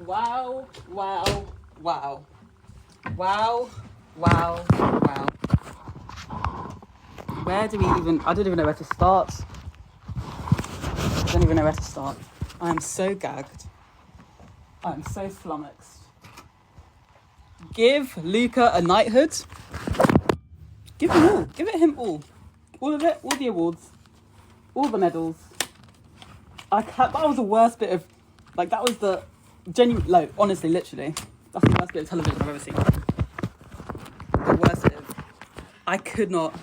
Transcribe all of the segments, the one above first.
Wow, wow, wow. Wow, wow, wow. Where do we even... I don't even know where to start. I don't even know where to start. I am so gagged. I am so flummoxed. Give Luca a knighthood. Give him all. Give it him all. All of it. All the awards. All the medals. That was the worst bit of... Like, that was the... Genuine... Like, honestly, literally. That's the worst bit of television I've ever seen. The worst bit of... I could not...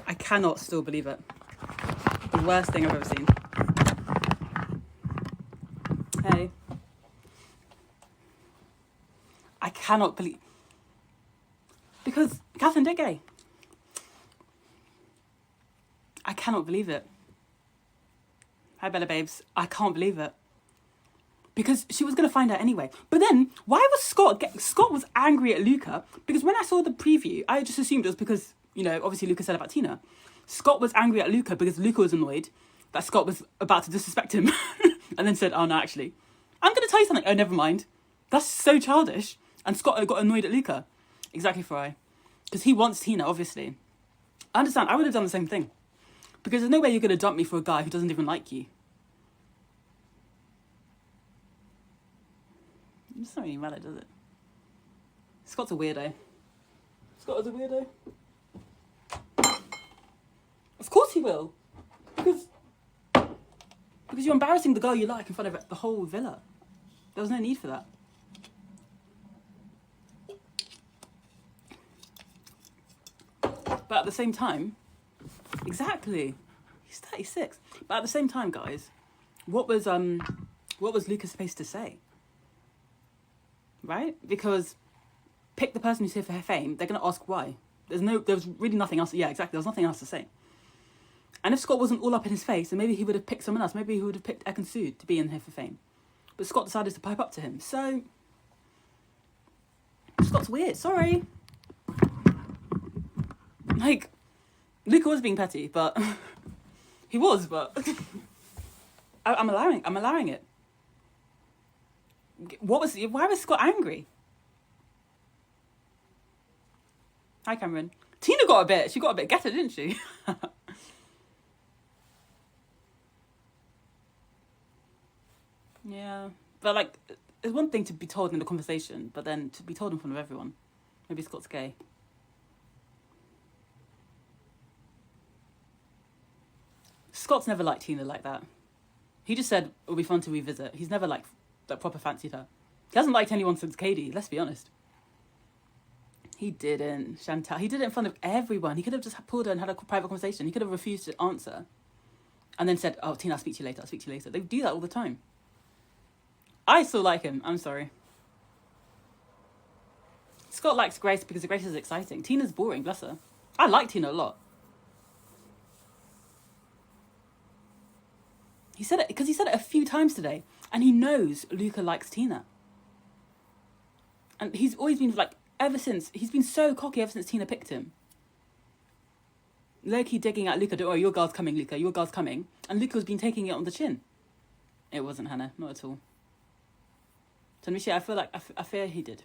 I cannot still believe it. The worst thing I've ever seen. Hey. I cannot believe... Because Catherine did gay. I cannot believe it. Hi, Bella Babes. I can't believe it. Because she was going to find out anyway. But then, why was Scott was angry at Luca? Because when I saw the preview, I just assumed it was because, you know, obviously Luca said about Tina. Scott was angry at Luca because Luca was annoyed that Scott was about to disrespect him. And then said, oh, no, actually, I'm going to tell you something. Oh, never mind. That's so childish. And Scott got annoyed at Luca. Exactly, Fry. Because he wants Tina, obviously. I understand. I would have done the same thing. Because there's no way you're going to dump me for a guy who doesn't even like you. It's not really valid, does it? Scott's a weirdo. Scott is a weirdo. Of course he will. Because you're embarrassing the girl you like in front of the whole villa. There was no need for that. But at the same time, exactly, he's 36. But at the same time, guys, what was Lucas supposed to say? Right? Because pick the person who's here for her fame. They're gonna ask why. There was really nothing else. Yeah, exactly. There was nothing else to say. And if Scott wasn't all up in his face, then maybe he would have picked someone else. Maybe he would have picked Ekin-Su to be in here for fame. But Scott decided to pipe up to him. So Scott's weird. Sorry. Like, Luca was being petty, but he was. But I'm allowing it. Why was Scott angry? Hi, Cameron. Tina she got a bit ghetto, didn't she? Yeah. But, like, it's one thing to be told in the conversation, but then to be told in front of everyone. Maybe Scott's gay. Scott's never liked Tina like that. He just said it'll be fun to revisit. He's never, like, proper fancied her. He hasn't liked anyone since Katie, let's be honest. He didn't, Chantal. He did it in front of everyone. He could have just pulled her and had a private conversation. He could have refused to answer. And then said, oh, Tina, I'll speak to you later. They do that all the time. I still like him. I'm sorry. Scott likes Grace because Grace is exciting. Tina's boring, bless her. I like Tina a lot. He said it because he said it a few times today. And he knows Luca likes Tina. And he's always been, like, he's been so cocky ever since Tina picked him. Low-key digging at Luca, oh, your girl's coming, Luca, your girl's coming. And Luca's been taking it on the chin. It wasn't, Hannah, not at all. So, Michelle, I feel like, I fear he did.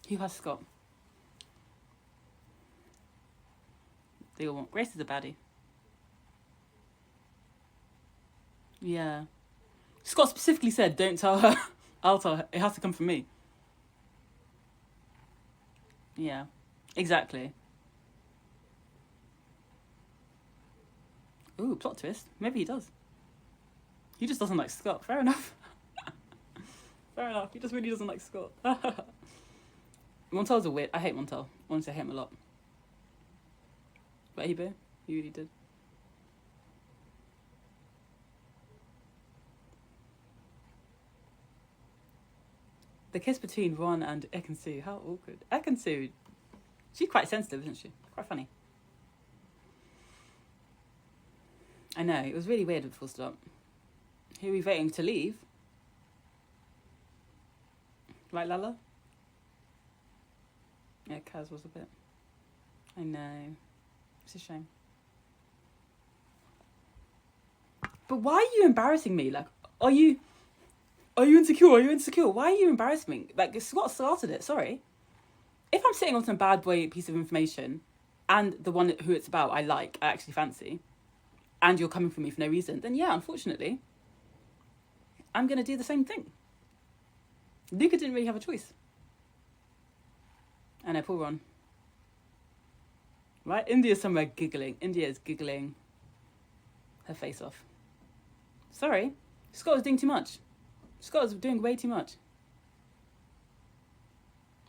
Who has Scott? They all want. Grace is a baddie. Yeah. Scott specifically said, don't tell her. I'll tell her. It has to come from me. Yeah. Exactly. Ooh, plot twist. Maybe he does. He just doesn't like Scott. Fair enough. Fair enough. He just really doesn't like Scott. Montel's a weird. I hate Montel. Honestly, I hate him a lot. But he really did. The kiss between Ron and Ekin-Su. How awkward. Ekin-Su. She's quite sensitive, isn't she? Quite funny. I know. It was really weird at full stop. Who are we waiting to leave? Right, Lala? Yeah, Kaz was a bit. I know. It's a shame. But why are you embarrassing me? Like, are you Are you insecure? Are you insecure? Why are you embarrassing me? Like, Scott started it, sorry. If I'm sitting on some bad boy piece of information and the one who it's about I actually fancy, and you're coming for me for no reason, then yeah, unfortunately, I'm going to do the same thing. Luca didn't really have a choice. I know, poor Ron. Right? India's somewhere giggling. India is giggling her face off. Sorry, Scott was doing too much. Scott was doing way too much.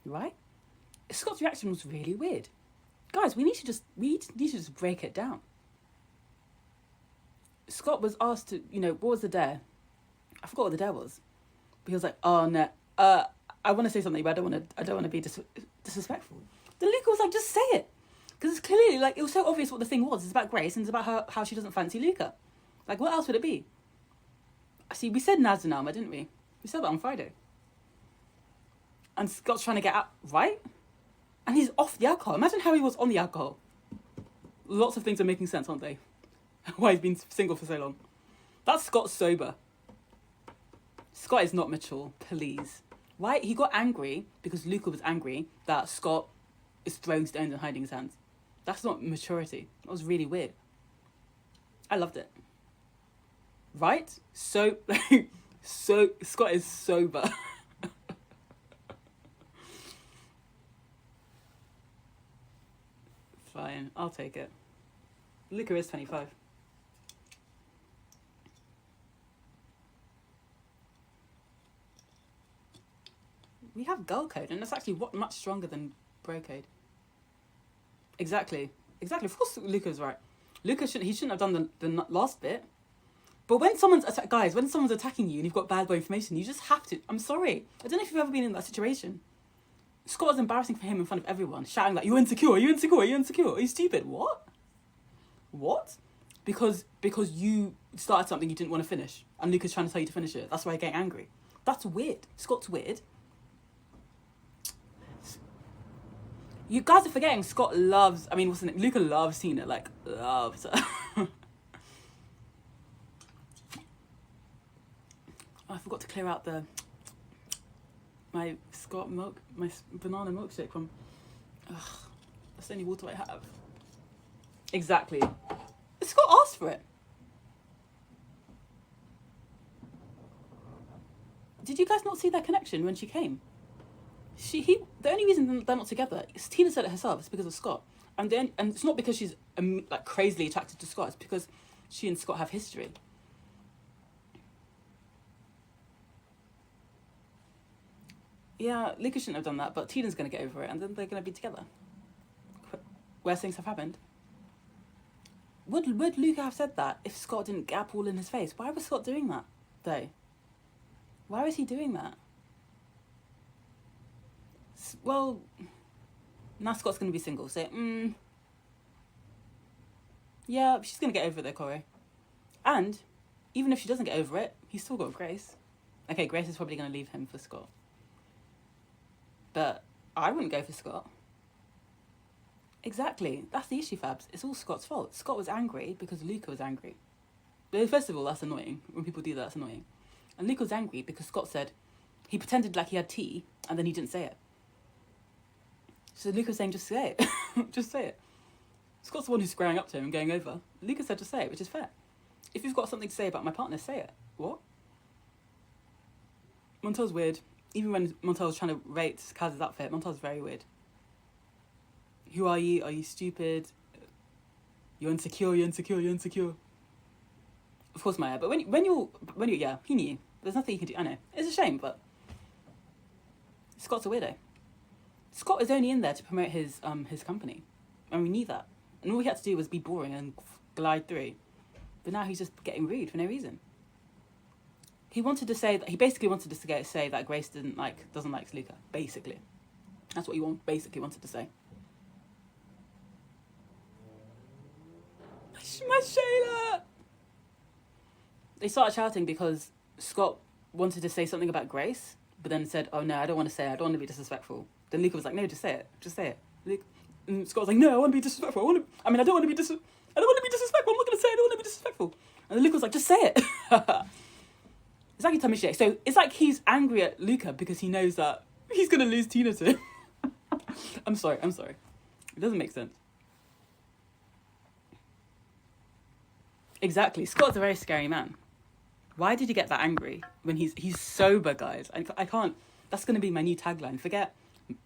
Right? Scott's reaction was really weird. Guys, we need to just break it down. Scott was asked to, what was the dare? I forgot what the dare was. But he was like, oh no, I want to say something, but I don't want to be disrespectful. Then Luca was like, just say it. Because it's clearly, it was so obvious what the thing was. It's about Grace, and it's about how she doesn't fancy Luca. Like, what else would it be? See, we said Nazanama, didn't we? We said that on Friday. And Scott's trying to get out, right? And he's off the alcohol. Imagine how he was on the alcohol. Lots of things are making sense, aren't they? Why he's been single for so long. That's Scott sober. Scott is not mature, please. Why? He got angry because Luca was angry that Scott is throwing stones and hiding his hands. That's not maturity. That was really weird. I loved it. Right? So Scott is sober. Fine, I'll take it. Luca is 25. We have girl code, and that's actually much stronger than bro code. Exactly. Of course, Luca's right. Luca shouldn't have done the last bit. But when someone's attacking you and you've got bad boy information, you just have to. I'm sorry. I don't know if you've ever been in that situation. Scott was embarrassing for him in front of everyone, shouting like, "You're insecure. Are you insecure? Are you insecure? Are you stupid? What? Because you started something you didn't want to finish, and Luca's trying to tell you to finish it. That's why you're getting angry. That's weird. Scott's weird. You guys are forgetting Scott loves. Luca loves Tina. Loves her. I forgot to clear out my banana milkshake from. That's the only water I have. Exactly. Scott asked for it. Did you guys not see their connection when she came? The only reason they're not together is Tina said it herself. It's because of Scott, and it's not because she's crazily attracted to Scott. It's because she and Scott have history. Yeah, Luca shouldn't have done that, but Tina's going to get over it, and then they're going to be together. Worst things have happened. Would Luca have said that if Scott didn't gap all in his face? Why was Scott doing that, though? Why was he doing that? Well, now Scott's going to be single, so, yeah, she's going to get over it though, Corey. And, even if she doesn't get over it, he's still got Grace. Okay, Grace is probably going to leave him for Scott. But I wouldn't go for Scott. Exactly. That's the issue, Fabs. It's all Scott's fault. Scott was angry because Luca was angry. But first of all, that's annoying. When people do that, that's annoying. And Luca was angry because Scott said, he pretended like he had tea, and then he didn't say it. So Luca was saying, just say it. Just say it. Scott's the one who's squaring up to him and going over. Luca said, just say it, which is fair. If you've got something to say about my partner, say it. What? Montel's weird. Even when Montel was trying to rate Kaz's outfit, Montel's very weird. Who are you? Are you stupid? You're insecure. Of course, Maya. But when you, yeah, he knew. There's nothing you can do. I know. It's a shame, but Scott's a weirdo. Scott is only in there to promote his company, and we knew that. And all he had to do was be boring and glide through. But now he's just getting rude for no reason. He basically wanted to say that Grace doesn't like Luca. Basically, that's what he basically wanted to say. My Shayla! They started shouting because Scott wanted to say something about Grace, but then said, "Oh no, I don't want to say it. I don't want to be disrespectful." Then Luca was like, "No, just say it. Just say it." And Scott was like, "No, I want to be disrespectful. I don't want to be disrespectful. I'm not going to say it. I don't want to be disrespectful." And then Luca was like, "Just say it." It's like he told me shit. So it's like he's angry at Luca because he knows that he's gonna lose Tina to him. I'm sorry. It doesn't make sense. Exactly. Scott's a very scary man. Why did he get that angry when he's sober, guys? I can't. That's gonna be my new tagline. Forget,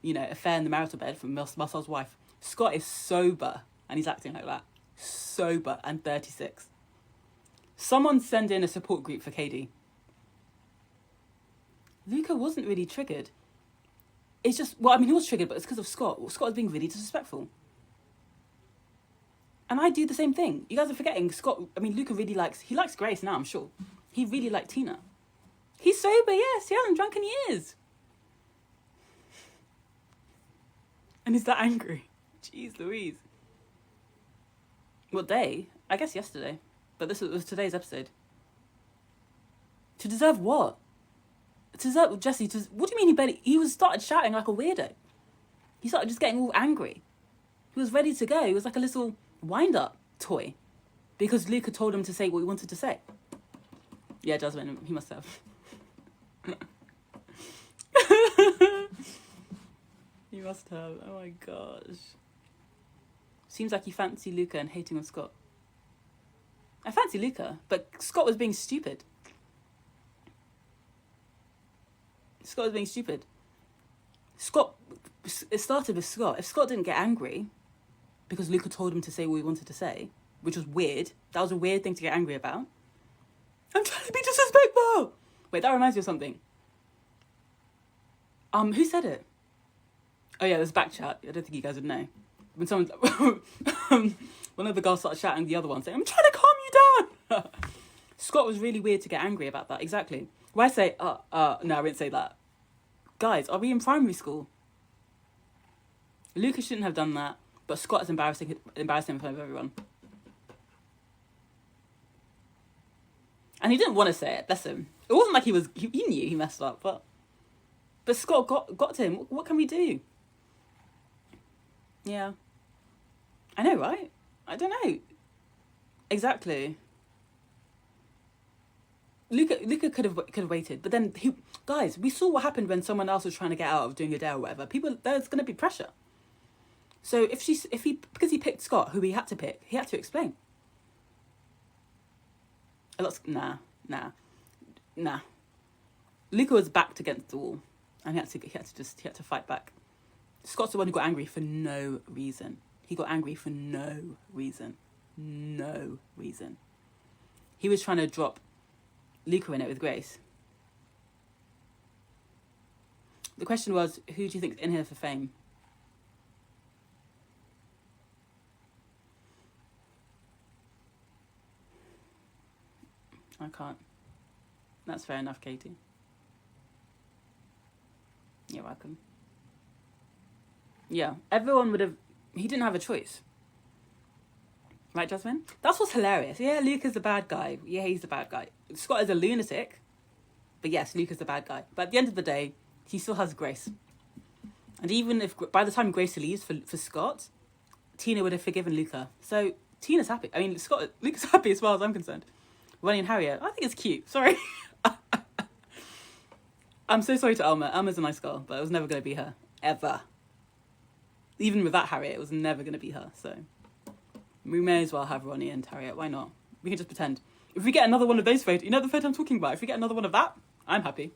affair in the marital bed from Marcel's wife. Scott is sober and he's acting like that. Sober and 36. Someone send in a support group for KD. Luca wasn't really triggered. It's just, he was triggered, but it's because of Scott. Scott was being really disrespectful. And I do the same thing. You guys are forgetting Luca really likes Grace now, I'm sure. He really liked Tina. He's sober, yes. He hasn't drunk in years. And he's that angry. Jeez Louise. What day? I guess yesterday. But this was today's episode. To deserve what? To deserve Jesse. What do you mean he started shouting like a weirdo? He started just getting all angry. He was ready to go. He was like a little wind-up toy. Because Luca told him to say what he wanted to say. Yeah, Jasmine, he must have. He must have. Oh my gosh. Seems like you fancy Luca and hating on Scott. I fancy Luca, but Scott was being stupid. It started with Scott. If Scott didn't get angry because Luca told him to say what he wanted to say, which was weird. That was a weird thing to get angry about. I'm trying to be disrespectful. Wait, that reminds me of something. Who said it? Oh yeah, there's back chat. I don't think you guys would know. When someone, one of the girls started shouting at the other one, saying, "I'm trying to calm you down." Scott was really weird to get angry about that. Exactly. Why say, no, I didn't say that. Guys, are we in primary school? Lucas shouldn't have done that, but Scott is embarrassing him in front of everyone. And he didn't want to say it, bless him. It wasn't like he knew he messed up, but Scott got to him. What can we do? Yeah. I know, right? I don't know. Exactly. Luca could have waited, but then guys, we saw what happened when someone else was trying to get out of doing a dare or whatever. There's going to be pressure. So because he picked Scott, who he had to pick, he had to explain. Nah. Luca was backed against the wall, and he had to fight back. Scott's the one who got angry for no reason. He got angry for no reason. No reason. He was trying to drop Luca in it with Grace. The question was, who do you think's in here for fame? I can't. That's fair enough, Katie. You're welcome. Yeah, everyone would have... He didn't have a choice. Right, Jasmine? That's what's hilarious. Yeah, Luca's the bad guy. Yeah, he's the bad guy. Scott is a lunatic. But yes, Luca's the bad guy. But at the end of the day, he still has Grace. And even if... By the time Grace leaves for Scott, Tina would have forgiven Luca. So, Tina's happy. I mean, Luca's happy as far as I'm concerned. Ronnie and Harriet. I think it's cute. Sorry. I'm so sorry to Alma. Alma's a nice girl, but it was never going to be her. Ever. Even with that Harriet, it was never going to be her. So we may as well have Ronnie and Harriet. Why not? We can just pretend. If we get another one of those photos, you know the photo I'm talking about? If we get another one of that, I'm happy.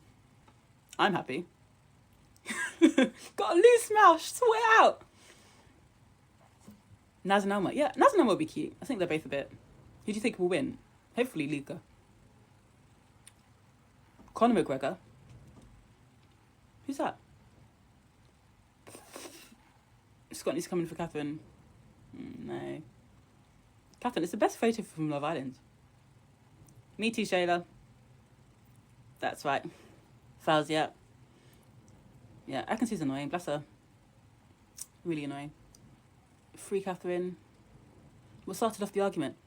I'm happy. Got a loose mouth. Sort it out. Naz and Alma. Yeah, Naz and Alma will be cute. I think they're both a bit. Who do you think will win? Hopefully Luca. Conor McGregor. Who's that? Scott needs to come in for Catherine. No. Catherine, it's the best photo from Love Island. Me too, Shayla. That's right. Fauzi, yeah, I can see it's annoying. Bless her. Really annoying. Free Catherine. What started off the argument?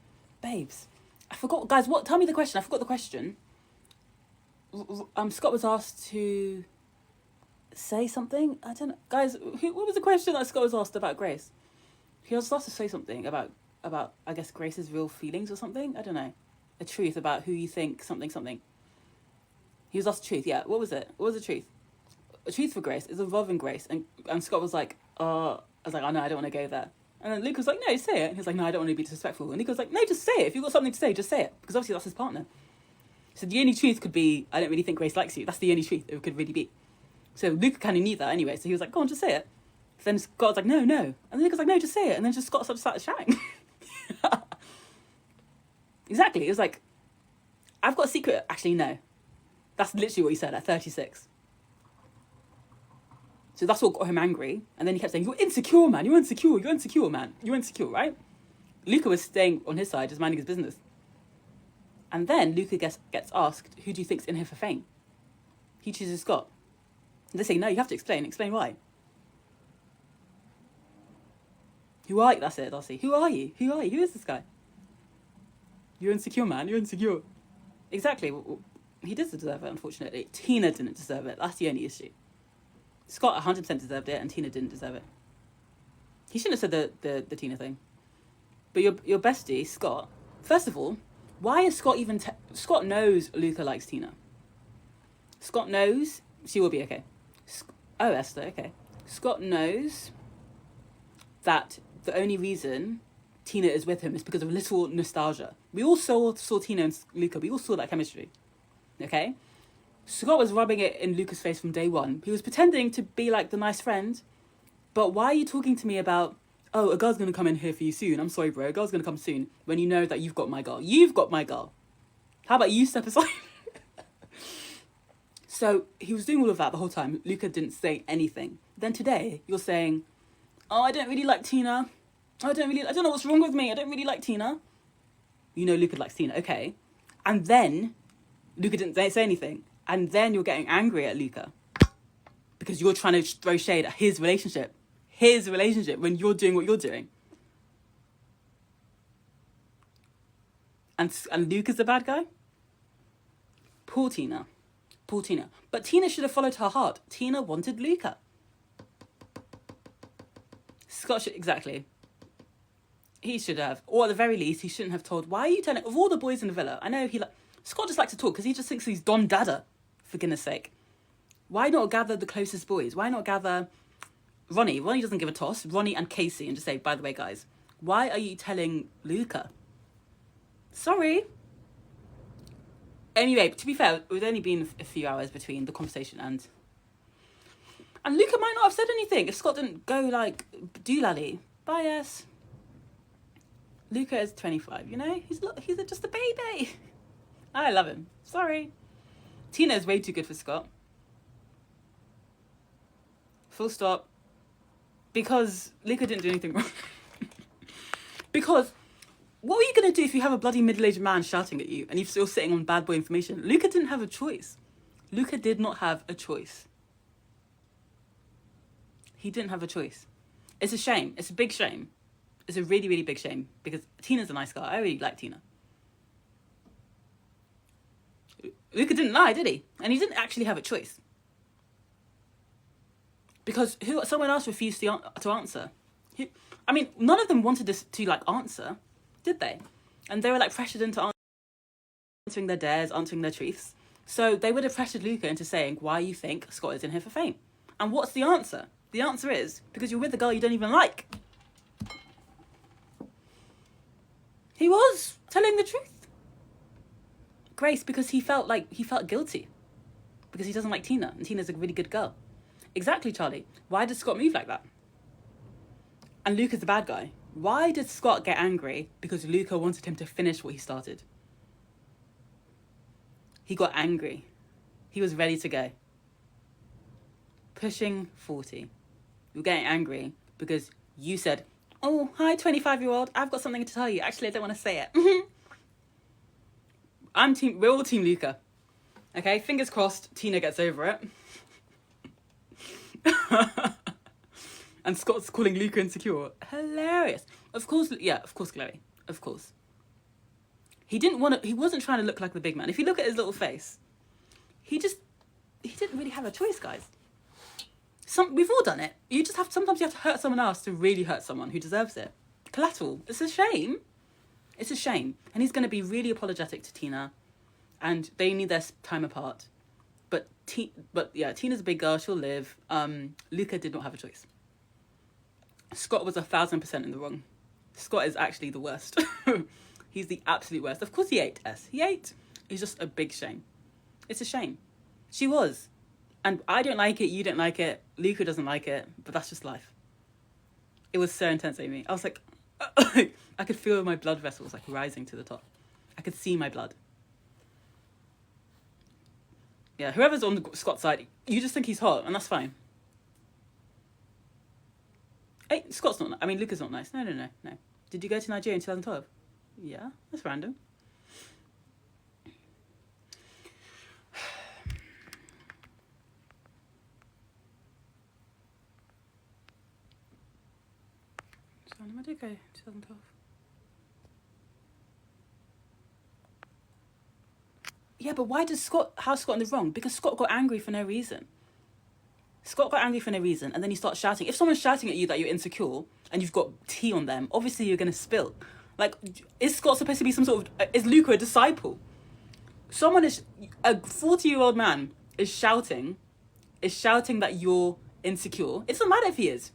Babes. I forgot, guys, what? Tell me the question. I forgot the question. Scott was asked to say something. I don't know. Guys, what was the question that Scott was asked about Grace? He was asked to say something about I guess, Grace's real feelings or something. I don't know. A truth about who you think something. He was asked the truth. Yeah, what was it? What was the truth? The truth for Grace is involving Grace. And Scott was like, I was like, oh no, I don't want to go there. And then Luke was like, no, say it. And he was like, no, I don't want to be disrespectful. And Luke was like, no, just say it. If you've got something to say, just say it. Because obviously that's his partner. So the only truth could be, I don't really think Grace likes you. That's the only truth it could really be. So Luke kind of knew that anyway. So he was like, go on, just say it. So then Scott was like, no. And then Luke was like, no, just say it. And then just Scott started shouting. Exactly. It was like, I've got a secret. Actually, no. That's literally what he said at 36. So that's what got him angry. And then he kept saying, you're insecure, man. You're insecure, man. You're insecure, right? Luca was staying on his side, just minding his business. And then Luca gets asked, who do you think's in here for fame? He chooses Scott. And they say, no, you have to explain. Explain why. Who are you? That's it, Darcy. Who are you? Who is this guy? You're insecure, man. You're insecure. Exactly. Well, he did deserve it, unfortunately. Tina didn't deserve it. That's the only issue. Scott 100% deserved it, and Tina didn't deserve it. He shouldn't have said the Tina thing. But your bestie, Scott, first of all, why is Scott even... Scott knows Luca likes Tina. Scott knows she will be okay. Oh, Esther, okay. Scott knows that the only reason Tina is with him is because of a little nostalgia. We all saw Tina and Luca. We all saw that chemistry. Okay? Scott was rubbing it in Luca's face from day one. He was pretending to be like the nice friend. But why are you talking to me about, oh, a girl's going to come in here for you soon. I'm sorry, bro. A girl's going to come soon. When you know that you've got my girl. You've got my girl. How about you step aside? So he was doing all of that the whole time. Luca didn't say anything. Then today, you're saying, oh, I don't really like Tina. I don't know what's wrong with me. I don't really like Tina. You know Luca likes Tina. Okay. And then Luca didn't say anything. And then you're getting angry at Luca because you're trying to throw shade at his relationship when you're doing what you're doing. And Luca's the bad guy? Poor Tina. But Tina should have followed her heart. Tina wanted Luca. Scott should, exactly. He should have. Or at the very least, he shouldn't have told, why are you telling, of all the boys in the villa, I know Scott just likes to talk because he just thinks he's Don Dada. For goodness sake. Why not gather the closest boys? Why not gather Ronnie? Ronnie doesn't give a toss. Ronnie and Casey, and just say, by the way, guys, why are you telling Luca? Sorry. Anyway, to be fair, it would only been a few hours between the conversation and Luca might not have said anything if Scott didn't go like, doolally. Bye, yes. Luca is 25, you know? He's just a baby. I love him. Sorry. Tina is way too good for Scott. Full stop. Because Luca didn't do anything wrong. Because what are you going to do if you have a bloody middle-aged man shouting at you and you're still sitting on bad boy information? Luca didn't have a choice. Luca did not have a choice. He didn't have a choice. It's a shame. It's a big shame. It's a really, really big shame because Tina's a nice girl. I really like Tina. Luca didn't lie, did he? And he didn't actually have a choice. Because someone else refused to answer. None of them wanted to answer, did they? And they were pressured into answering their dares, answering their truths. So they would have pressured Luca into saying why you think Scott is in here for fame. And what's the answer? The answer is because you're with a girl you don't even like. He was telling the truth. Grace, because he felt guilty because he doesn't like Tina and Tina's a really good girl. Exactly, Charlie. Why did Scott move like that? And Luca's the bad guy. Why did Scott get angry? Because Luca wanted him to finish what he started. He got angry. He was ready to go. Pushing 40. You're getting angry because you said, oh, hi, 25-year-old. I've got something to tell you. Actually, I don't want to say it. We're all team Luca. Okay, fingers crossed Tina gets over it. And Scott's calling Luca insecure. Hilarious. Of course, Chloe. Of course. He wasn't trying to look like the big man. If you look at his little face, he didn't really have a choice, guys. We've all done it. Sometimes you have to hurt someone else to really hurt someone who deserves it. Collateral. It's a shame. And he's going to be really apologetic to Tina. And they need their time apart. But yeah, Tina's a big girl. She'll live. Luca did not have a choice. Scott was 1,000% in the wrong. Scott is actually the worst. He's the absolute worst. Of course he ate S. He ate. It's just a big shame. It's a shame. She was. And I don't like it. You don't like it. Luca doesn't like it. But that's just life. It was so intense, Amy. I was like, I could feel my blood vessels like rising to the top. I could see my blood. Yeah, whoever's on the Scott side, you just think he's hot, and that's fine. Hey, Scott's not. I mean, Luca's not nice. No. Did you go to Nigeria in 2012? Yeah, that's random. I did go 2012. Yeah, but why does how's Scott in the wrong? Because Scott got angry for no reason. And then he starts shouting. If someone's shouting at you that you're insecure and you've got tea on them, obviously you're going to spill. Like, is Scott supposed to be some sort of... is Luca a disciple? A 40-year-old man is shouting that you're insecure. It doesn't matter if he is.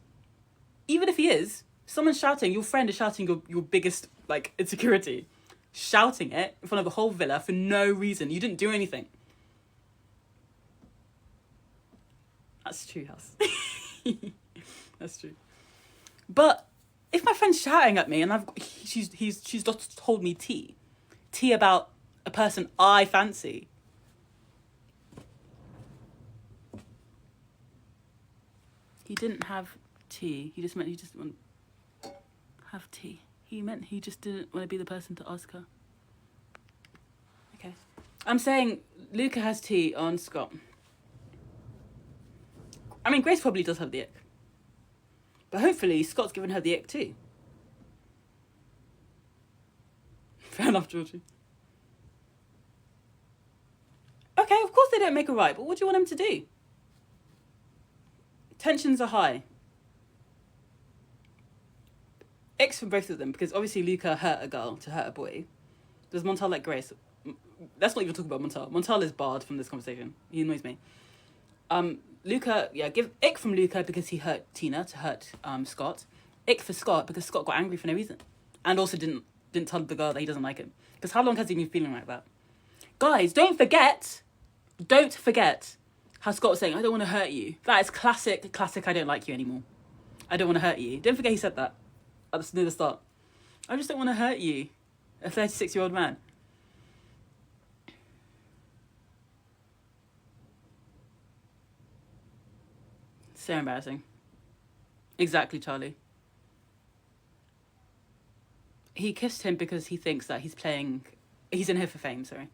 Even if he is, someone's shouting, your friend is shouting your biggest, like, insecurity. Shouting it in front of the whole villa for no reason. You didn't do anything. That's true, House. That's true. But if my friend's shouting at me and she's just told me tea about a person I fancy. He didn't have tea. He just meant he just didn't want to have tea. He meant he just didn't want to be the person to ask her. Okay. I'm saying Luca has tea on Scott. I mean, Grace probably does have the ick. But hopefully Scott's given her the ick too. Fair enough, Georgie. Okay, of course they don't make a right, but what do you want him to do? Tensions are high. Icks for both of them, because obviously Luca hurt a girl to hurt a boy. Does Montal like Grace? Let's not even talk about Montal. Montal is barred from this conversation. He annoys me. Luca, yeah, give ick from Luca because he hurt Tina to hurt Scott. Ick for Scott because Scott got angry for no reason. And also didn't tell the girl that he doesn't like him. Because how long has he been feeling like that? Guys, don't forget how Scott was saying, I don't want to hurt you. That is classic, I don't like you anymore. I don't want to hurt you. Don't forget he said that near the start. I just don't want to hurt you. A 36-year-old man. So embarrassing. Exactly, Charlie. He kissed him because he thinks that he's in here for fame, sorry.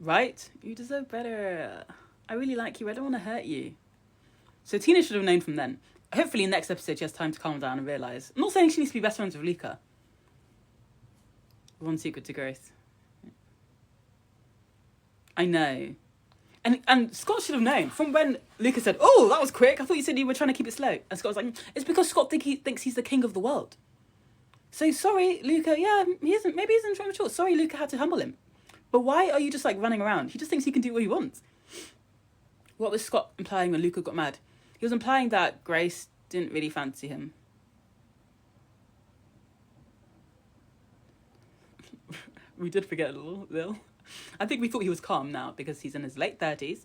Right? You deserve better. I really like you. I don't want to hurt you. So Tina should have known from then. Hopefully next episode she has time to calm down and realise. I'm not saying she needs to be best friends with Luca. One secret to Grace. I know. And Scott should have known from when Luca said, oh, that was quick. I thought you said you were trying to keep it slow. And Scott was like, it's because Scott thinks he's the king of the world. So sorry, Luca. Yeah, he isn't. Maybe he's immature. Sorry, Luca had to humble him. But why are you just like running around? He just thinks he can do what he wants. What was Scott implying when Luca got mad? He was implying that Grace didn't really fancy him. We did forget a little. I think we thought he was calm now because he's in his late 30s.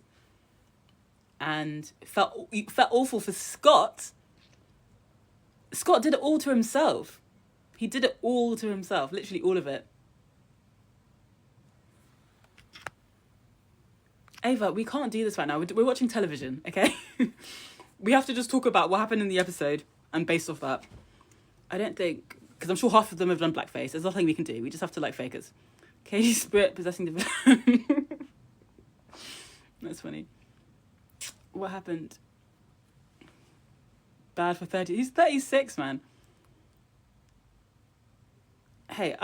And felt awful for Scott. Scott did it all to himself. He did it all to himself. Literally all of it. Ava, we can't do this right now. We're watching television, okay? We have to just talk about what happened in the episode and based off that. I don't think... Because I'm sure half of them have done blackface. There's nothing we can do. We just have to like fake us. Katie Spirit possessing the... That's funny. What happened? Bad for 30. He's 36, man. Hey,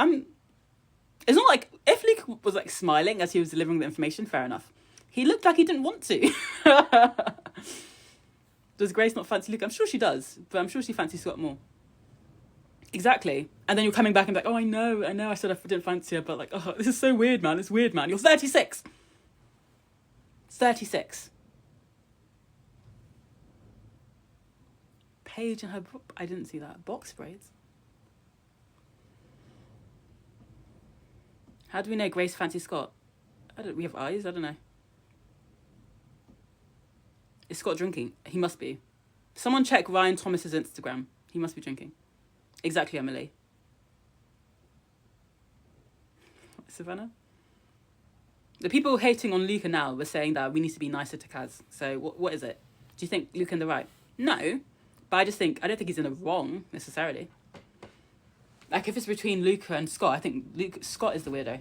it's not like... If Luke was like smiling as he was delivering the information, fair enough. He looked like he didn't want to. Does Grace not fancy Luke? I'm sure she does, but I'm sure she fancies Scott more. Exactly. And then you're coming back and be like, oh, I know, I said I didn't fancy her, but like, oh, this is so weird, man. It's weird, man. You're 36. 36. Paige and her, I didn't see that. Box braids. How do we know Grace fancies Scott? We have eyes? I don't know. Is Scott drinking? He must be. Someone check Ryan Thomas's Instagram. He must be drinking. Exactly, Emily. Savannah? The people hating on Luca now were saying that we need to be nicer to Kaz. So what is it? Do you think Luca in the right? No. But I don't think he's in the wrong, necessarily. Like, if it's between Luca and Scott, I think Scott is the weirdo.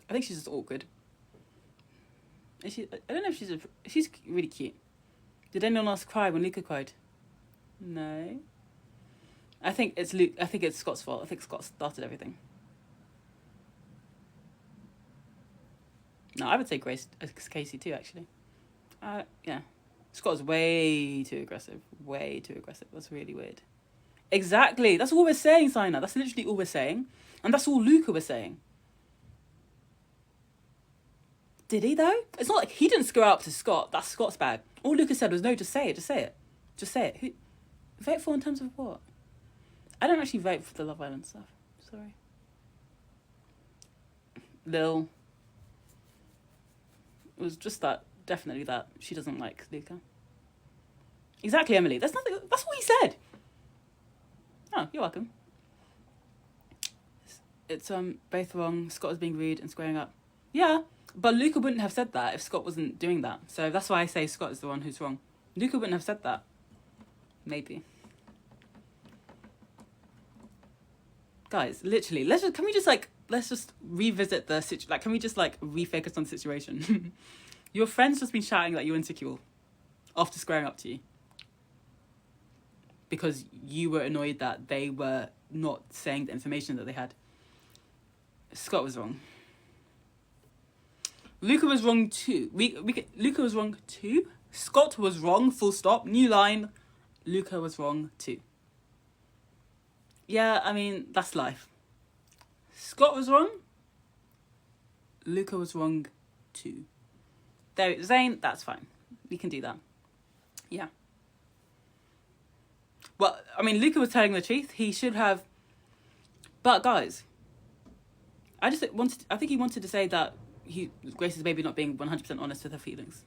I think she's just awkward. I don't know if she's really cute. Did anyone else cry when Luca cried? No. I think it's Scott's fault. I think Scott started everything. No, I would say Casey too, actually. Yeah. Scott is way too aggressive. Way too aggressive. That's really weird. Exactly. That's all we're saying, Sina. That's literally all we're saying. And that's all Luca was saying. Did he, though? It's not like he didn't square up to Scott. That's Scott's bag. All Luca said was, no, just say it. Just say it. Just say it. Who vote for in terms of what? I don't actually vote for the Love Island stuff. Sorry. Lil. It was just that. Definitely that. She doesn't like Luca. Exactly, Emily. That's nothing. That's what he said. Oh, you're welcome. It's both wrong. Scott is being rude and squaring up. Yeah, but Luca wouldn't have said that if Scott wasn't doing that. So that's why I say Scott is the one who's wrong. Luca wouldn't have said that. Maybe. Guys, literally, let's just revisit the situation. Like, can we just refocus on the situation? Your friend's just been shouting that you're insecure after squaring up to you because you were annoyed that they were not saying the information that they had. Scott was wrong. Luca was wrong too. Luca was wrong too. Scott was wrong. Full stop. New line. Luca was wrong too. Yeah, I mean, that's life. Scott was wrong. Luca was wrong too. There, Zayn, that's fine. We can do that. Yeah. Well, I mean, Luca was telling the truth. He should have. But guys, I think he wanted to say that Grace is maybe not being 100% honest with her feelings.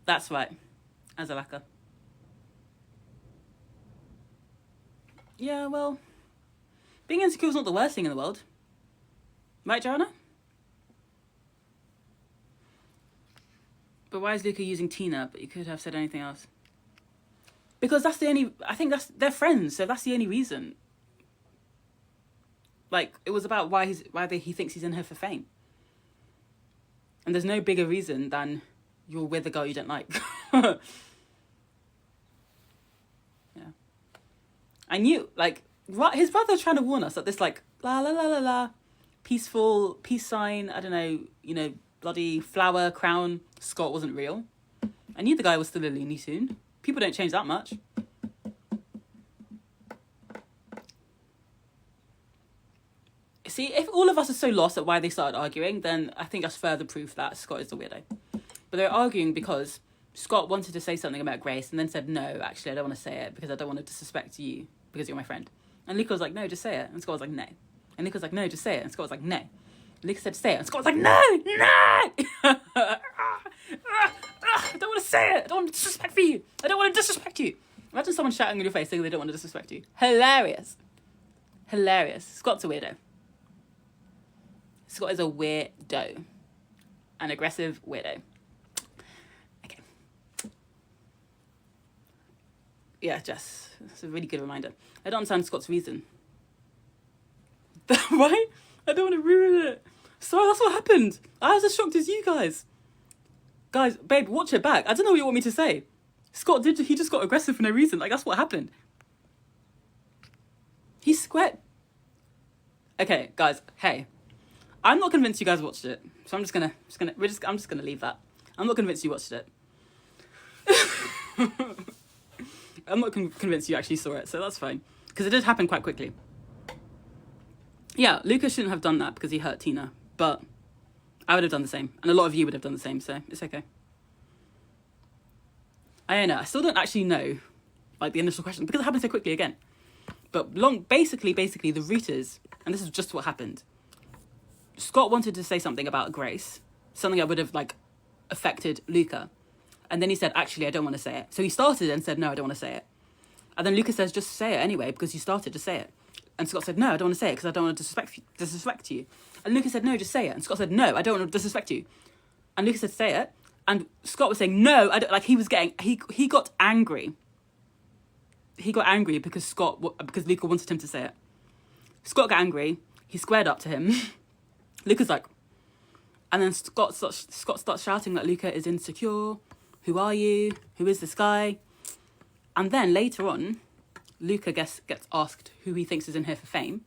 That's right. Azalaka. Yeah, well, being insecure is not the worst thing in the world. Right, Joanna? But why is Luca using Tina, but you could have said anything else? Because that's the only... I think they're friends, so that's the only reason. Like, it was about why he thinks he's in her for fame. And there's no bigger reason than you're with a girl you don't like. Yeah. I knew, his brother trying to warn us that this, la la la la la, peaceful, peace sign, I don't know, bloody flower, crown, Scott wasn't real. I knew the guy was still a Looney Tune. People don't change that much. See, if all of us are so lost at why they started arguing, then I think that's further proof that Scott is the weirdo. But they're arguing because Scott wanted to say something about Grace and then said, no, actually, I don't want to say it because I don't want to disrespect you because you're my friend. And Luca was like, no, just say it. And Scott was like, no. And Luca was like, no, just say it. And Scott was like, no. And Luca said, say it. And Scott was like, no, no. I don't want to say it. I don't want to disrespect you. I don't want to disrespect you. Imagine someone shouting in your face saying they don't want to disrespect you. Hilarious. Hilarious. Scott's a weirdo. Scott is a weirdo. An aggressive weirdo. Okay. Yeah, Jess. That's a really good reminder. I don't understand Scott's reason. Right? I don't want to ruin it. Sorry, that's what happened. I was as shocked as you guys. Guys, babe, watch it back. I don't know what you want me to say. Scott he just got aggressive for no reason. That's what happened. He squared. Okay, guys, hey. I'm not convinced you guys watched it. So I'm just gonna leave that. I'm not convinced you watched it. I'm not convinced you actually saw it, so that's fine. Because it did happen quite quickly. Yeah, Luca shouldn't have done that because he hurt Tina, but I would have done the same. And a lot of you would have done the same, so it's okay. I don't know. I still don't actually know, like, the initial question, because it happened so quickly again. But basically, the root is, and this is just what happened. Scott wanted to say something about Grace, something that would have, like, affected Luca. And then he said, actually, I don't want to say it. So he started and said, no, I don't want to say it. And then Luca says, just say it anyway, because you started to say it. And Scott said, no, I don't want to say it because I don't want to disrespect you. And Luca said, no, just say it. And Scott said, no, I don't want to disrespect you. And Luca said, say it. And Scott was saying, no, I don't, like, he got angry. He got angry because Luca wanted him to say it. Scott got angry. He squared up to him. Luca's like, and then Scott starts shouting that Luca is insecure. Who are you? Who is this guy? And then later on, Luca gets asked who he thinks is in here for fame.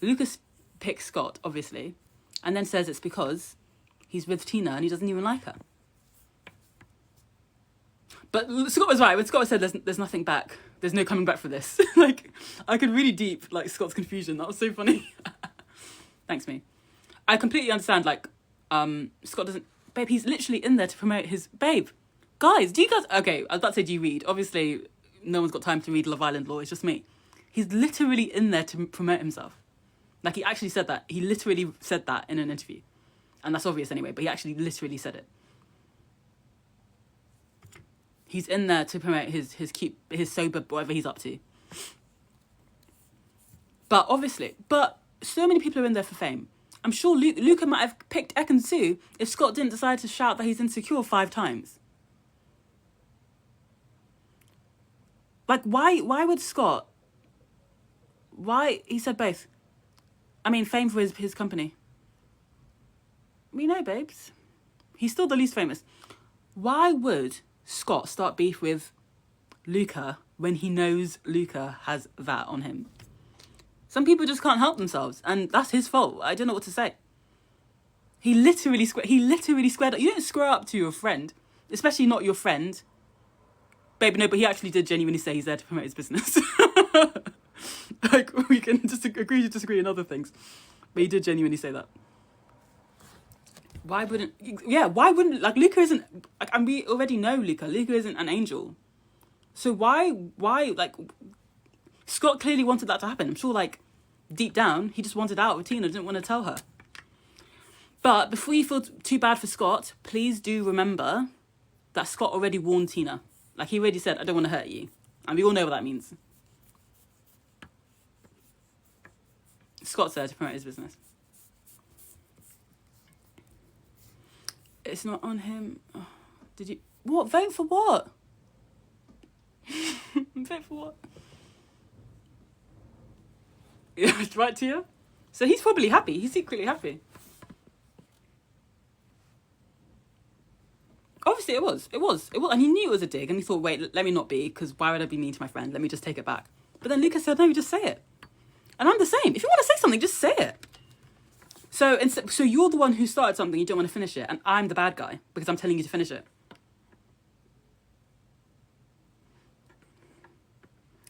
Lucas picks Scott, obviously, and then says it's because he's with Tina and he doesn't even like her. But Scott was right. When Scott said there's nothing back, there's no coming back for this. Like, I could really deep, like, Scott's confusion. That was so funny. Thanks, me. I completely understand, like, Scott doesn't... Babe, he's literally in there to promote his... Babe, guys, do you guys... Okay, I was about to say, do you read? Obviously, no one's got time to read Love Island Law. It's just me. He's literally in there to promote himself. Like, he actually said that. He literally said that in an interview. And that's obvious anyway, but he actually literally said it. He's in there to promote his sober, whatever he's up to. But obviously, so many people are in there for fame. I'm sure Luca might have picked Ekin-Su if Scott didn't decide to shout that he's insecure 5 times. Like, why would Scott... Why? He said both. I mean, fame for his company. We know, babes. He's still the least famous. Why would Scott start beef with Luca when he knows Luca has that on him? Some people just can't help themselves, and that's his fault. I don't know what to say. He literally squared up. You don't square up to your friend, especially not your friend. Babe, no, but he actually did genuinely say he's there to promote his business. Like, we can just agree to disagree on other things, but he did genuinely say that. Why wouldn't... Yeah, why wouldn't... Like, Luca isn't... Like, and we already know Luca. Luca isn't an angel. So why, like... Scott clearly wanted that to happen. I'm sure, like, deep down, he just wanted out with Tina, didn't want to tell her. But before you feel too bad for Scott, please do remember that Scott already warned Tina. Like, he already said, I don't want to hurt you. And we all know what that means. Scott's there to promote his business. It's not on him. Oh, did you... What? Vote for what? Vote for what? Yeah, right, Tia? So he's probably happy. He's secretly happy. Obviously, it was. And he knew it was a dig. And he thought, wait, let me not be, because why would I be mean to my friend? Let me just take it back. But then Lucas said, no, you just say it. And I'm the same. If you want to say something, just say it. So you're the one who started something, you don't want to finish it. And I'm the bad guy, because I'm telling you to finish it.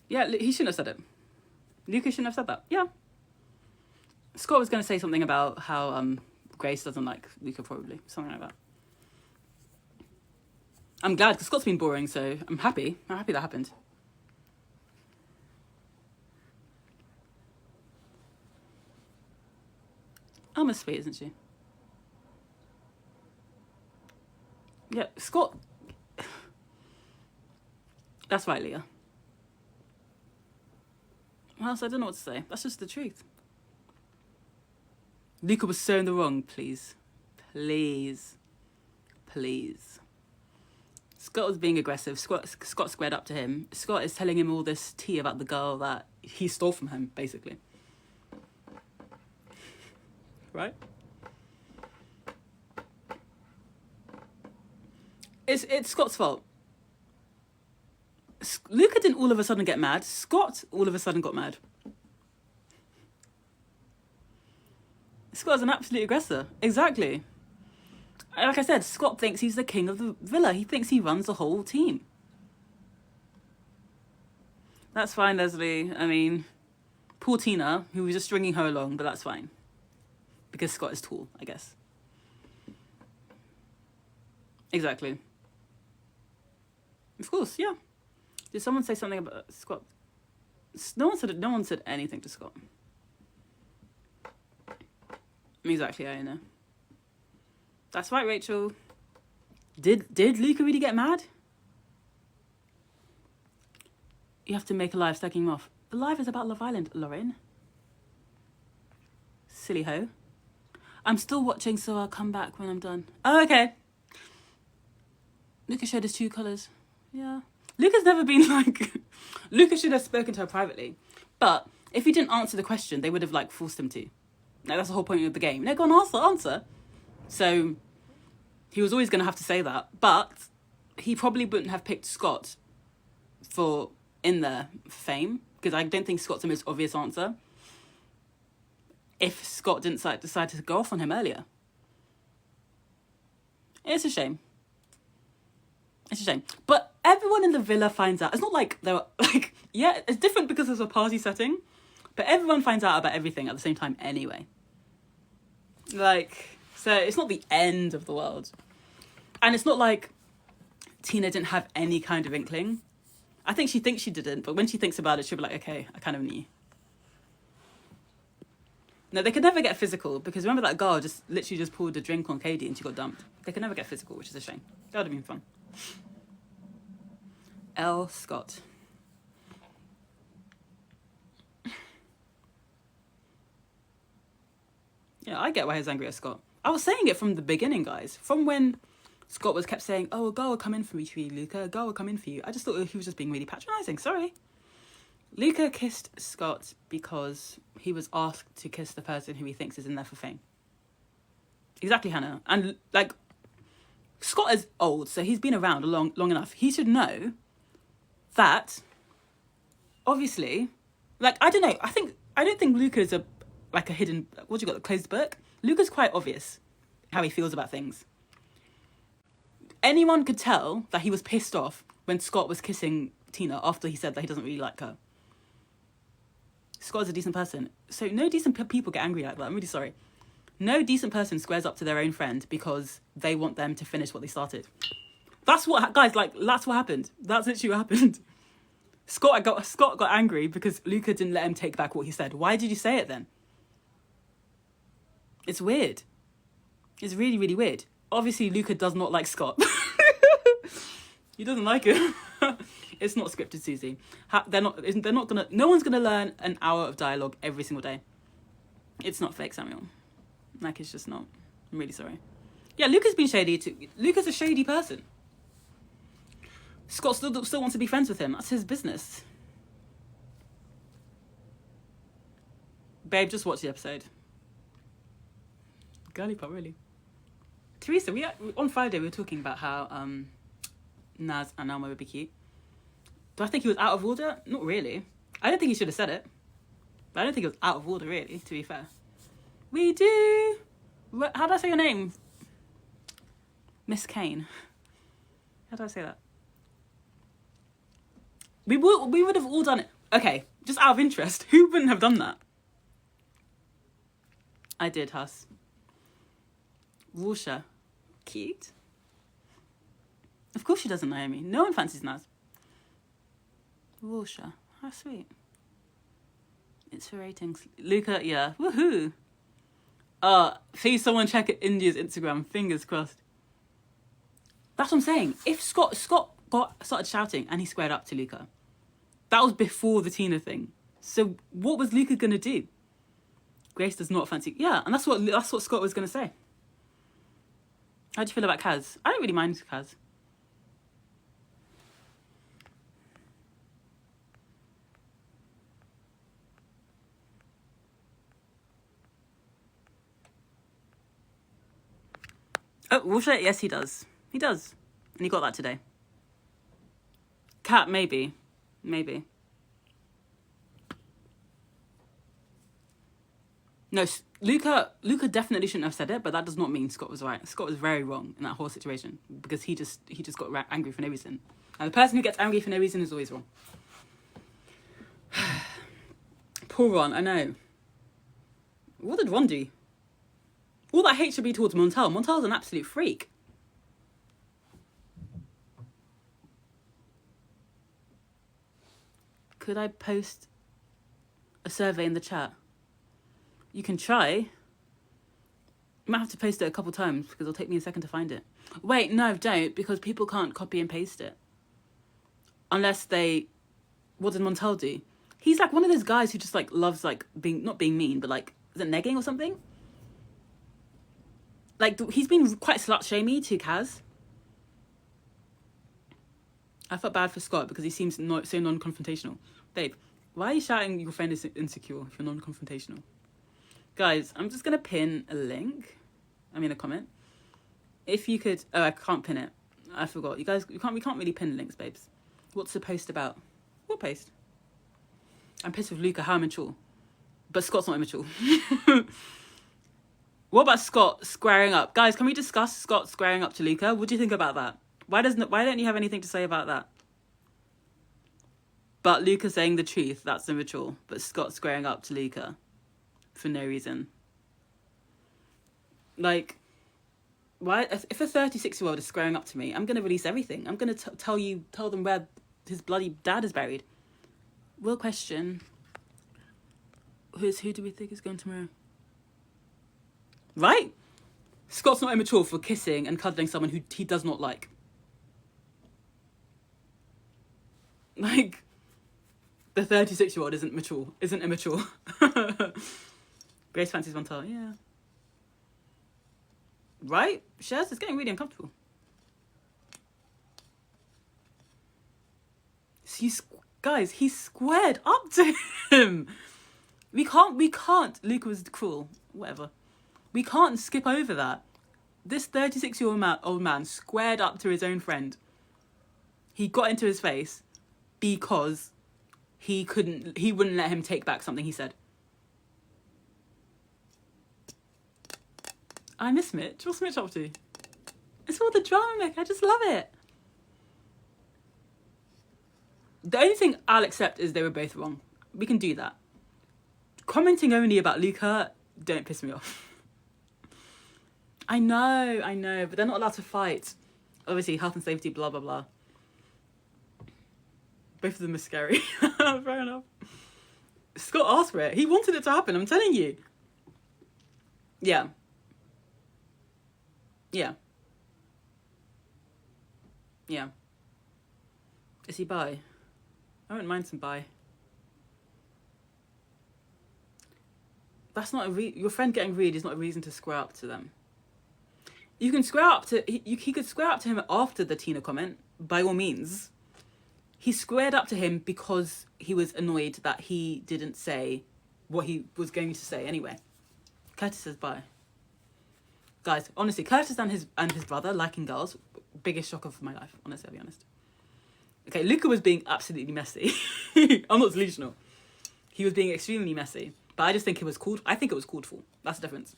Yeah, he shouldn't have said it. Lucas shouldn't have said that. Yeah. Scott was going to say something about how Grace doesn't like Luca, probably. Something like that. I'm glad, because Scott's been boring, so I'm happy. I'm happy that happened. Alma's sweet, isn't she? Yeah, Scott... That's right, Leah. What else? I don't know what to say. That's just the truth. Luca was so in the wrong, please. Please. Please. Scott was being aggressive. Scott squared up to him. Scott is telling him all this tea about the girl that he stole from him, basically. Right? It's Scott's fault. Luca didn't all of a sudden get mad. Scott all of a sudden got mad. Scott's an absolute aggressor. Exactly. Like I said, Scott thinks he's the king of the villa. He thinks he runs the whole team. That's fine, Leslie. I mean, poor Tina, who was just stringing her along, but that's fine. Because Scott is tall, I guess. Exactly. Of course, yeah. Did someone say something about Scott? No one said anything to Scott. Exactly, I know. That's right, Rachel. Did Luca really get mad? You have to make a live stacking him off. The live is about Love Island, Lauren. Silly ho. I'm still watching, so I'll come back when I'm done. Oh, okay. Luca showed his true colours. Yeah. Luca's never been like... Luca should have spoken to her privately. But if he didn't answer the question, they would have like forced him to. Like, that's the whole point of the game. No, go on, answer. So he was always going to have to say that. But he probably wouldn't have picked Scott for in there for fame. Because I don't think Scott's the most obvious answer. If Scott didn't decide to go off on him earlier. It's a shame. It's a shame. But everyone in the villa finds out. It's not like they were like, yeah, it's different because it's a party setting. But everyone finds out about everything at the same time anyway. Like, so it's not the end of the world. And it's not like Tina didn't have any kind of inkling. I think she thinks she didn't, but when she thinks about it, she'll be like, okay, I kind of knew. No, they could never get physical because remember that girl just literally just poured a drink on Katie and she got dumped. They could never get physical, which is a shame. That would have been fun. L. Scott. Yeah, I get why he's angry at Scott. I was saying it from the beginning, guys. From when Scott kept saying, oh, a girl will come in for you, Luca. A girl will come in for you. I just thought he was just being really patronising. Sorry. Luca kissed Scott because he was asked to kiss the person who he thinks is in there for fame. Exactly, Hannah. And, like, Scott is old, so he's been around long enough. He should know that, obviously, like, I don't know. I don't think Luca is a hidden, what do you got, a closed book? Luca's quite obvious how he feels about things. Anyone could tell that he was pissed off when Scott was kissing Tina after he said that he doesn't really like her. Scott's a decent person. So no decent people get angry like that. I'm really sorry. No decent person squares up to their own friend because they want them to finish what they started. That's what, guys, like, that's what happened. That's literally what happened. Scott got angry because Luca didn't let him take back what he said. Why did you say it then? It's weird. It's really, really weird. Obviously, Luca does not like Scott. He doesn't like him. It's not scripted, Susie. No one's gonna learn an hour of dialogue every single day. It's not fake, Samuel. Like, it's just not. I'm really sorry. Yeah, Luca's been shady too. Luca's a shady person. Scott still wants to be friends with him. That's his business. Babe, just watch the episode. Girly pop, really. Teresa, on Friday we were talking about how Naz and Alma would be cute. Do I think he was out of order? Not really. I don't think he should have said it. But I don't think it was out of order, really, to be fair. We do. How do I say your name? Miss Kane. How do I say that? We would have all done it. Okay, just out of interest, who wouldn't have done that? I did, Huss. Rusha. Cute. Of course she doesn't, Naomi. No one fancies Naz. Rusha. How sweet. It's for ratings. Luca, yeah. Woohoo. Please someone check India's Instagram. Fingers crossed. That's what I'm saying. If Scott started shouting and he squared up to Luca, that was before the Tina thing. So what was Luca gonna do? Grace does not fancy. Yeah, and that's what Scott was gonna say. How do you feel about Kaz? I don't really mind Kaz. Oh, Rusha, yes, he does. He does. And he got that today. Cat, maybe. Maybe. No, Luca definitely shouldn't have said it, but that does not mean Scott was right. Scott was very wrong in that whole situation because he just got angry for no reason. And the person who gets angry for no reason is always wrong. Poor Ron, I know. What did Ron do? All that hate should be towards Montel. Montel's an absolute freak. Could I post a survey in the chat? You can try. You might have to post it a couple times because it'll take me a second to find it. Wait, no, don't, because people can't copy and paste it. Unless they... What did Montel do? He's like one of those guys who just like loves like being... Not being mean, but like... Is it negging or something? Like, he's been quite slut-shamey to Kaz. I felt bad for Scott because he seems so non-confrontational. Babe, why are you shouting your friend is insecure if you're non-confrontational? Guys, I'm just going to pin a link. I mean, a comment. If you could... Oh, I can't pin it. I forgot. You guys, we can't really pin links, babes. What's the post about? What post? I'm pissed with Luca. How immature. But Scott's not immature. What about Scott squaring up? Guys, can we discuss Scott squaring up to Luca? What do you think about that? Why don't you have anything to say about that? But Luca saying the truth, that's immature. But Scott squaring up to Luca for no reason. Like, why? If a 36-year-old is squaring up to me, I'm going to release everything. I'm going to tell them where his bloody dad is buried. Real question. Who do we think is going tomorrow? Right? Scott's not immature for kissing and cuddling someone who he does not like. Like, the 36-year-old isn't immature. Grace fancies Montel, yeah. Right? Shaz is getting really uncomfortable. Guys, he squared up to him. We can't. Luca was cruel. Whatever. We can't skip over that. This 36-year-old man squared up to his own friend. He got into his face because he wouldn't let him take back something he said. I miss Mitch. What's Mitch up to? It's all the drama, Mick. I just love it. The only thing I'll accept is they were both wrong. We can do that. Commenting only about Luca, don't piss me off. I know, but they're not allowed to fight. Obviously, health and safety, blah, blah, blah. Both of them are scary. Fair enough. Scott asked for it. He wanted it to happen, I'm telling you. Yeah. Yeah. Yeah. Is he bi? I wouldn't mind some bi. That's not your friend getting read is not a reason to square up to them. You can square up to... He could square up to him after the Tina comment, by all means. He squared up to him because he was annoyed that he didn't say what he was going to say anyway. Curtis says bye. Guys, honestly, Curtis and his brother liking girls, biggest shock of my life, honestly, I'll be honest. Okay, Luca was being absolutely messy. I'm not delusional. He was being extremely messy. But I just think it was called... I think it was called for. That's the difference.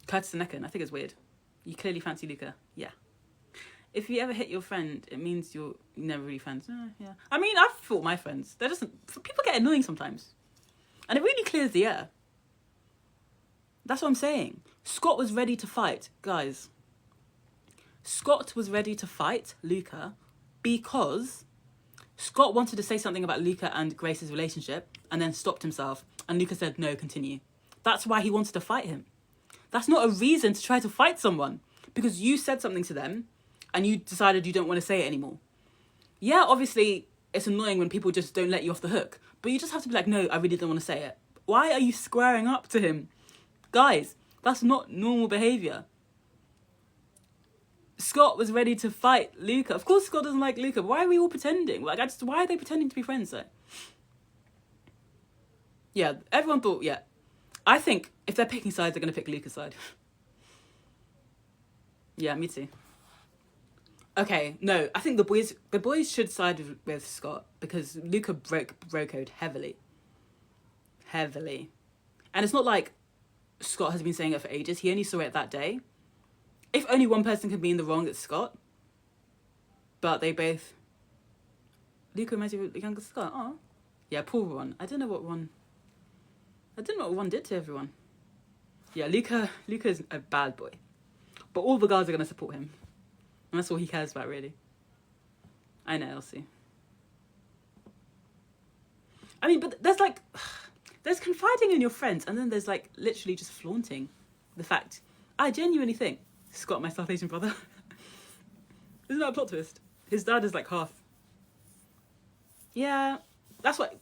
Curtis and Necken, I think it's weird. You clearly fancy Luca. Yeah. If you ever hit your friend, it means you're never really friends. Yeah. I mean, I've fought my friends. They're just... People get annoying sometimes. And it really clears the air. That's what I'm saying. Scott was ready to fight. Guys. Scott was ready to fight Luca because Scott wanted to say something about Luca and Grace's relationship and then stopped himself. And Luca said, no, continue. That's why he wanted to fight him. That's not a reason to try to fight someone because you said something to them and you decided you don't want to say it anymore. Yeah, obviously, it's annoying when people just don't let you off the hook. But you just have to be like, no, I really don't want to say it. Why are you squaring up to him? Guys, that's not normal behaviour. Scott was ready to fight Luca. Of course Scott doesn't like Luca. Why are we all pretending? Why are they pretending to be friends though? Yeah, everyone thought, yeah. I think if they're picking sides, they're going to pick Luca's side. Yeah, me too. Okay, no, I think the boys should side with Scott because Luca broke bro code heavily. And it's not like Scott has been saying it for ages. He only saw it that day. If only one person could be in the wrong, it's Scott. But they both... Luca reminds you of the younger Scott. Oh. Yeah, poor Ron. I don't know what Ron did to everyone. Yeah, Luca's a bad boy. But all the guys are going to support him. And that's all he cares about, really. I know, Elsie. I mean, but there's like... There's confiding in your friends, and then there's like literally just flaunting the fact. I genuinely think Scott, my South Asian brother, isn't that a plot twist? His dad is like half. Yeah, that's what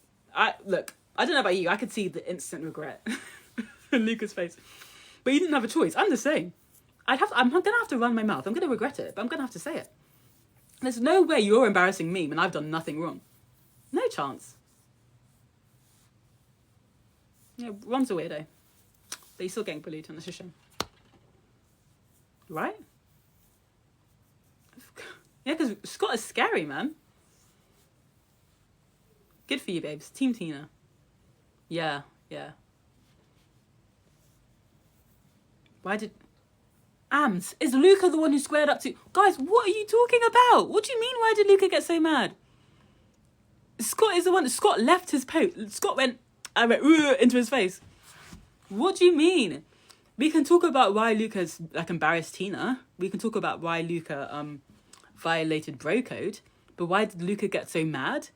look. I don't know about you. I could see the instant regret in Luca's face, but he didn't have a choice. I'm the same. I'm gonna have to run my mouth. I'm gonna regret it, but I'm gonna have to say it. There's no way you're embarrassing me when I've done nothing wrong. No chance. Yeah, Ron's a weirdo. But he's still getting bullied, and that's a shame. Right? Yeah, because Scott is scary, man. Good for you, babes. Team Tina. Yeah. Why did... Ams, is Luca the one who squared up to... Guys, what are you talking about? What do you mean, why did Luca get so mad? Scott is the one... Scott left his post. Scott went... I went into his face. What do you mean? We can talk about why Luca's like embarrassed Tina. We can talk about why Luca violated bro code. But why did Luca get so mad?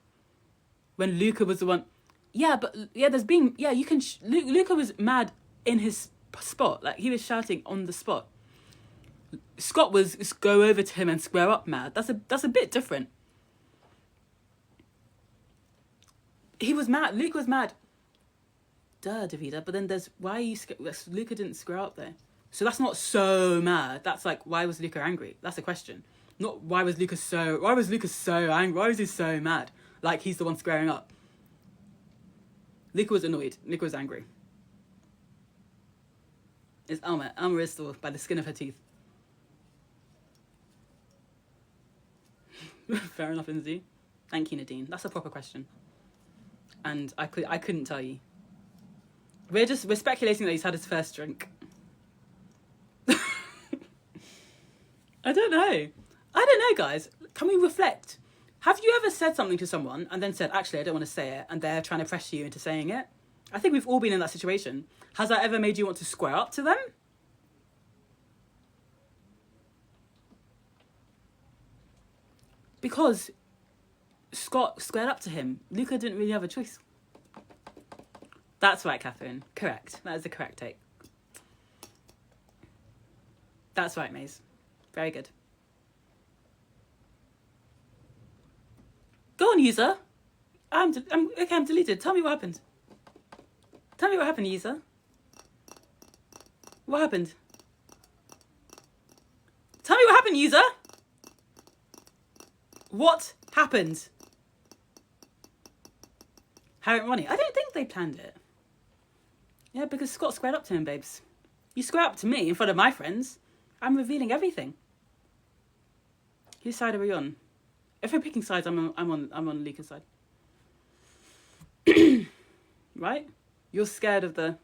When Luca was the one... Yeah, but... Yeah, there's been... Yeah, you can... Luca was mad in his spot. Like, he was shouting on the spot. Scott was go over to him and square up mad. That's a bit different. He was mad. Luca was mad. Duh, Davida. But then there's... Why are you... Luca didn't square up there. So that's not so mad. That's like, why was Luca angry? That's a question. Not why was Luca so angry? Why was he so mad? Like he's the one squaring up. Luca was annoyed. Luca was angry. It's Alma. Alma is still by the skin of her teeth. Fair enough, Lindsay. Thank you, Nadine. That's a proper question. And I couldn't tell you. We're speculating that he's had his first drink. I don't know, guys. Can we reflect? Have you ever said something to someone and then said, actually, I don't want to say it, and they're trying to pressure you into saying it? I think we've all been in that situation. Has that ever made you want to square up to them? Because Scott squared up to him. Luca didn't really have a choice. That's right, Catherine. Correct. That is the correct take. That's right, Maze. Very good. Go on, user. I'm deleted. Tell me what happened. Tell me what happened, user. What happened? Tell me what happened, user. What happened? Harry and Ronnie. I don't think they planned it. Yeah, because Scott squared up to him, babes. You square up to me in front of my friends. I'm revealing everything. Whose side are we on? If we're picking sides, I'm on Luca's side. Right? You're scared of the...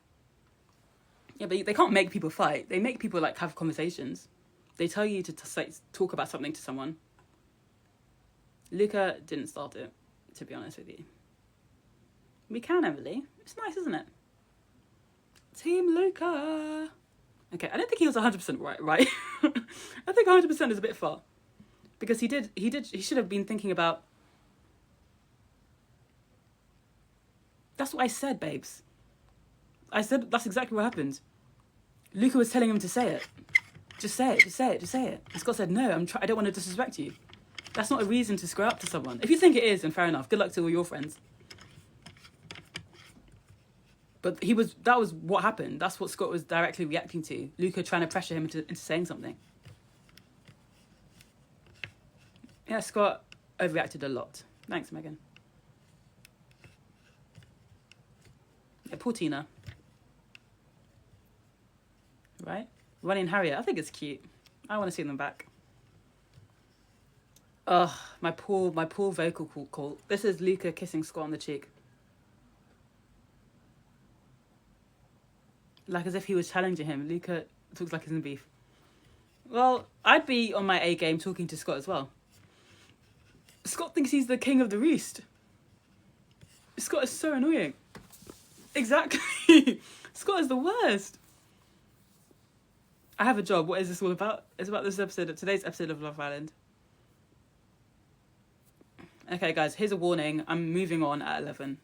Yeah, but they can't make people fight. They make people like have conversations. They tell you to talk about something to someone. Luca didn't start it, to be honest with you. We can, Emily. It's nice, isn't it? Team Luca. Okay, I don't think he was 100% right. I think 100% is a bit far. Because he should have been thinking about... That's what I said, babes. I said that's exactly what happened. Luca was telling him to say it. Just say it. And Scott said, no, I don't want to disrespect you. That's not a reason to square up to someone. If you think it is, then fair enough. Good luck to all your friends. But that was what happened. That's what Scott was directly reacting to. Luca trying to pressure him into saying something. Yeah, Scott overreacted a lot. Thanks, Megan. Yeah, poor Tina. Right? Ronnie and Harriet. I think it's cute. I want to see them back. Ugh, my poor vocal call. This is Luca kissing Scott on the cheek. Like as if he was challenging him. Luca talks like he's in beef. Well, I'd be on my A game talking to Scott as well. Scott thinks he's the king of the roost. Scott is so annoying. Exactly. Scott is the worst. I have a job. What is this all about? It's about today's episode of Love Island. Okay, guys, here's a warning. I'm moving on at 11.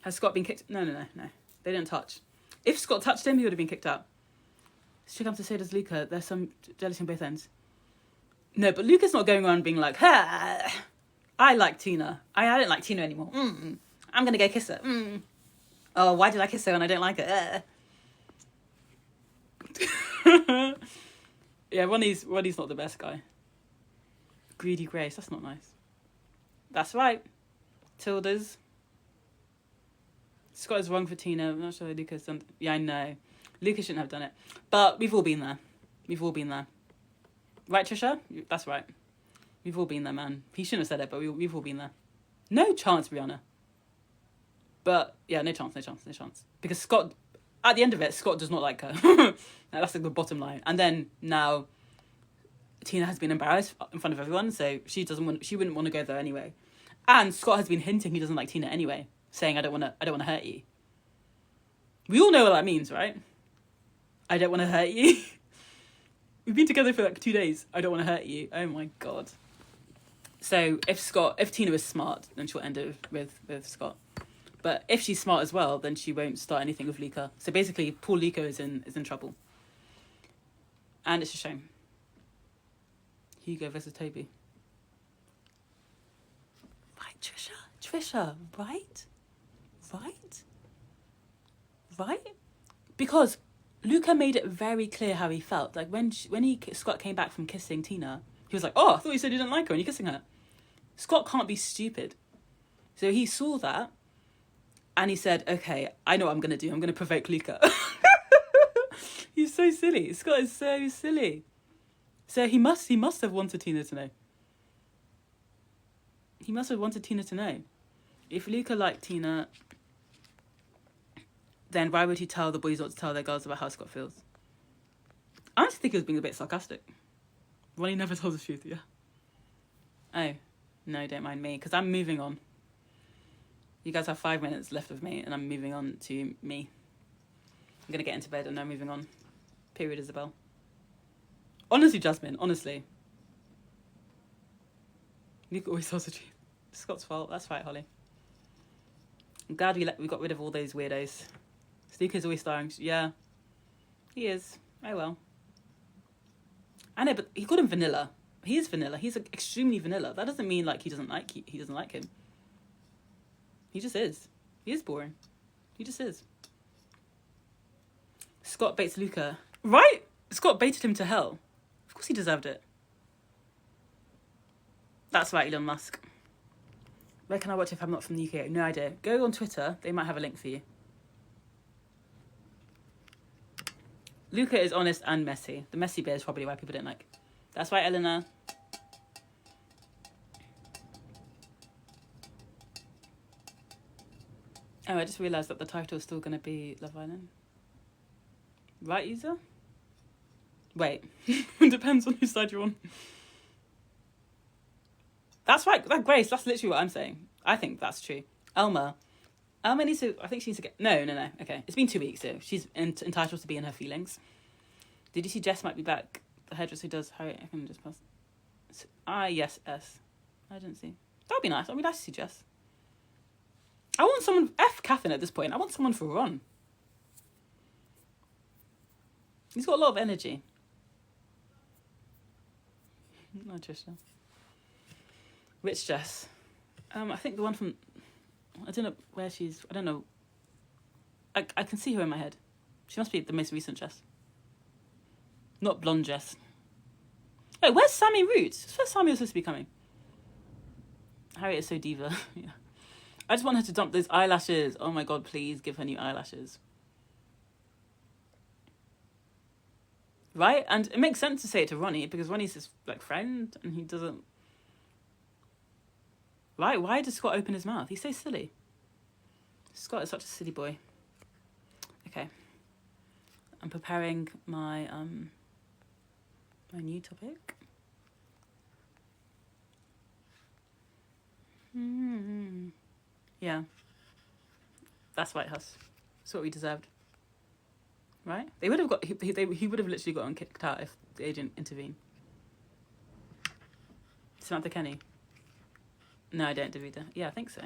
Has Scott been kicked? No. They didn't touch. If Scott touched him, he would have been kicked out. She comes to say, does Luca, there's some jealousy on both ends. No, but Luca's not going around being like, ha, I like Tina. I don't like Tina anymore. I'm going to go kiss her. Oh, why did I kiss her when I don't like her? Yeah, Ronnie's not the best guy. Greedy Grace, that's not nice. That's right. Tildas. Scott is wrong for Tina. I'm not sure Luca's done. Yeah, I know. Luca shouldn't have done it. But we've all been there. Right, Trisha? That's right. We've all been there, man. He shouldn't have said it, but we've all been there. No chance, Brianna. But, yeah, no chance. Because Scott, at the end of it, Scott does not like her. That's like the bottom line. And then, now, Tina has been embarrassed in front of everyone, so she wouldn't want to go there anyway. And Scott has been hinting he doesn't like Tina anyway, saying, I don't want to hurt you. We all know what that means, right? I don't want to hurt you. We've been together for like 2 days. I don't want to hurt you. Oh my God. So if Tina is smart, then she'll end it with Scott. But if she's smart as well, then she won't start anything with Luca. So basically, poor Luca is in trouble. And it's a shame. Hugo versus Toby. Right, Trisha, right? Because Luca made it very clear how he felt. Like when Scott came back from kissing Tina, he was like, "Oh, I thought you said you didn't like her and you're kissing her." Scott can't be stupid, so he saw that, and he said, "Okay, I know what I'm gonna do. I'm gonna provoke Luca." He's so silly. Scott is so silly. So he must have wanted Tina to know. He must have wanted Tina to know. If Luca liked Tina, then why would he tell the boys not to tell their girls about how Scott feels? I honestly think he was being a bit sarcastic. Ronnie never told the truth, yeah. Oh, no, don't mind me, because I'm moving on. You guys have 5 minutes left of me, and I'm moving on to me. I'm going to get into bed, and I'm moving on. Period, Isabel. Honestly, Jasmine, honestly. Luca always tells the truth. It's Scott's fault. That's right, Holly. I'm glad we got rid of all those weirdos. Luca's always starring. Yeah, he is. Oh well. I know, but he called him vanilla. He is vanilla. He's extremely vanilla. That doesn't mean like he doesn't like him. He just is. He is boring. He just is. Scott baits Luca. Right? Scott baited him to hell. Of course he deserved it. That's right, Elon Musk. Where can I watch if I'm not from the UK? No idea. Go on Twitter. They might have a link for you. Luca is honest and messy. The messy bit is probably why people don't like. That's right, Eleanor. Oh, I just realised that the title is still going to be Love Island. Right, user? Wait. It depends on whose side you're on. That's right. That Grace, that's literally what I'm saying. I think that's true. Elma needs to... I think she needs to get... No. Okay. It's been 2 weeks, so she's entitled to be in her feelings. Did you see Jess might be back? The hairdresser does... Harry, I can just pass... yes, S. I didn't see. That would be nice. That would be nice to see Jess. I want someone... F Catherine at this point. I want someone for Ron. He's got a lot of energy. No, Trisha. Which Jess? I think the one from... I don't know where she's... I don't know. I can see her in my head. She must be the most recent Jess. Not blonde Jess. Wait, where's Sammy Roots? Where's Sammy was supposed to be coming? Harriet is so diva. Yeah. I just want her to dump those eyelashes. Oh my God, please give her new eyelashes. Right? And it makes sense to say it to Ronnie because Ronnie's his like friend and he doesn't... Right? Why does Scott open his mouth? He's so silly. Scott is such a silly boy. Okay. I'm preparing my my new topic. Yeah. That's White House. That's what we deserved. Right? They would have got he would have literally gotten kicked out if the agent intervened. Samantha Kenny. No, I don't do that. Yeah, I think so.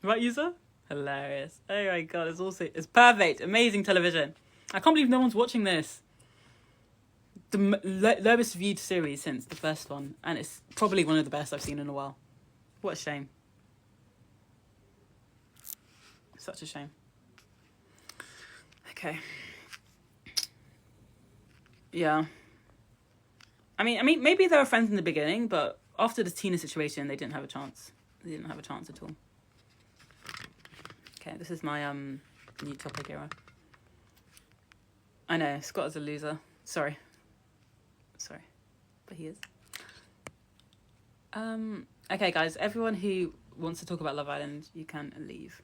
Right, user? Hilarious. Oh my god, it's perfect. Amazing television. I can't believe no one's watching this. The lowest viewed series since the first one, and it's probably one of the best I've seen in a while. What a shame. Such a shame. Okay. Yeah. I mean, maybe they were friends in the beginning, but after the Tina situation, they didn't have a chance. They didn't have a chance at all. Okay, this is my new topic era. I know, Scott is a loser. Sorry, but he is. Okay, guys, everyone who wants to talk about Love Island, you can leave.